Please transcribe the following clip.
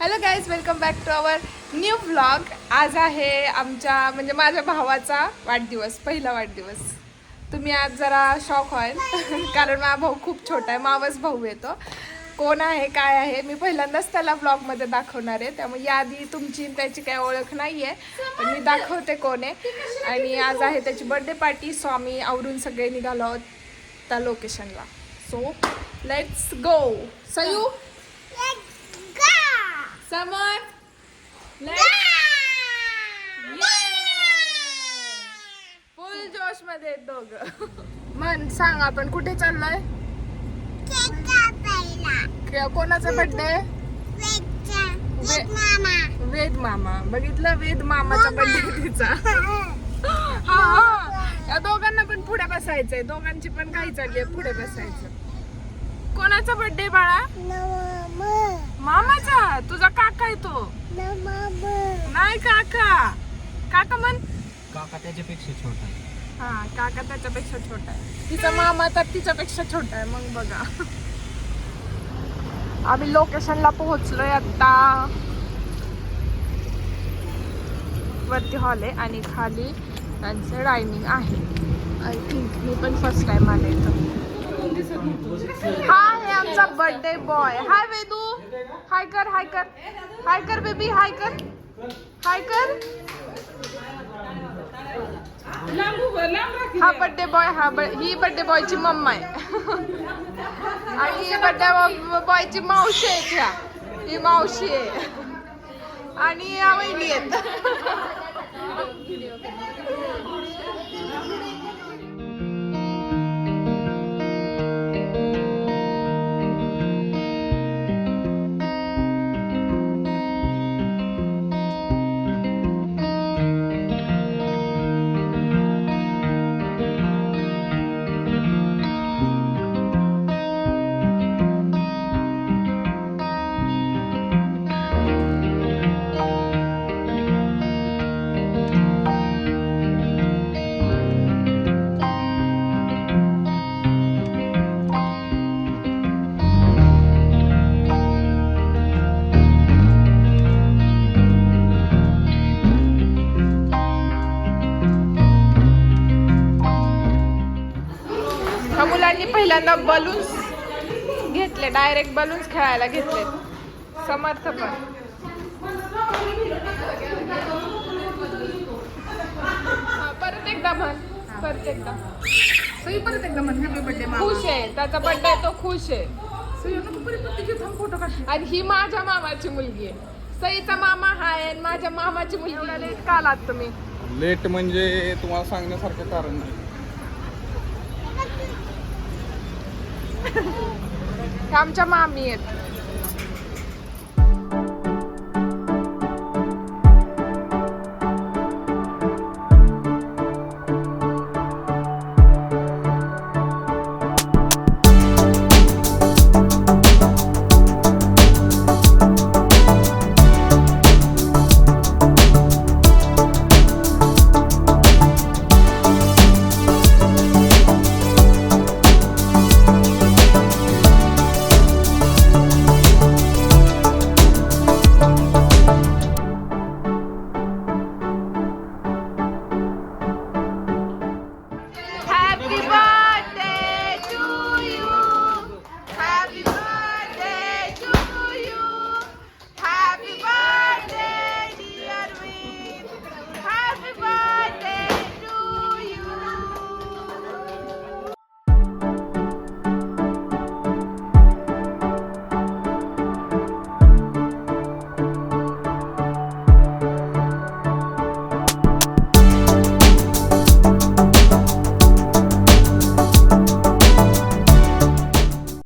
Hello guys, welcome back to our new vlog. आज आहे आमच्या म्हणजे माझ्या भावाचा वाढदिवस, पहिला वाढदिवस. तुम्ही आज जरा शॉक व्हाल कारण माझा भाऊ खूप छोटा आहे, मावस भाऊ येतो. कोण आहे काय आहे मी पहिल्यांदाच त्याला व्लॉगमध्ये दाखवणार आहे, त्यामुळे याआधी तुमची त्याची काही ओळख नाही आहे, पण मी दाखवते कोण आहे. आणि आज आहे त्याची बर्थडे पार्टी, सो आम्ही आवरून सगळे निघालो आहोत त्या लोकेशनला. So let's go. सयू समर फुल जोश मध्ये दोघं. मन सांग, आपण कुठे चाललोय? कोणाचा बर्थडे? वेद मामा. बघितलं, वेद मामाचा बर्थडे तिचा. हा, या दोघांना पण पुढे बसायचंय, दोघांची पण काही चालली पुढे बसायचं. कोणाचा बर्थडे बाळा? मामाचा. तुझा काका आहे तो? नाही, काका. काका म्हण. काका त्याच्यापेक्षा छोटा आहे. हा, काका त्याच्यापेक्षा छोटा आहे. तिचा मामा तर तिच्यापेक्षा छोटा आहे. मग बघा, आम्ही लोकेशनला पोहोचलोय आता. वरती हॉल आहे आणि खाली त्यांचं डायनिंग आहे. आय थिंक मी पण फर्स्ट टाइम आले इथं. हा आहे आमचा बर्थडे बॉय. हाय वेदू, हाय कर, हाय कर, हाय कर बेबी, हाय कर, हाय कर. हा बर्थडे बॉय, ही बर्थडे बॉयची मम्मा आहे आणि ही बर्थडे बॉयची मावशी आहे. ह्या ही मावशी आहे आणि या वहिनी आहेत. मुलांनी पहिल्यांदा बलून्स घेतले, डायरेक्ट बलून्स खेळायला घेतले. समर्थ पण. परत एकदा म्हण, परत एकदा. परत एकदा म्हण. Happy birthday. खुश आहे, त्याचा बर्थडे तो खुश आहे. आणि ही माझ्या मामाची मुलगी आहे. सईचा मामा हाय आणि माझ्या मामाची मुलगी. एवढा लेट का आलात तुम्ही? लेट म्हणजे तुम्हाला सांगण्यासारखं कारण नाही. आमच्या मामी आहेत.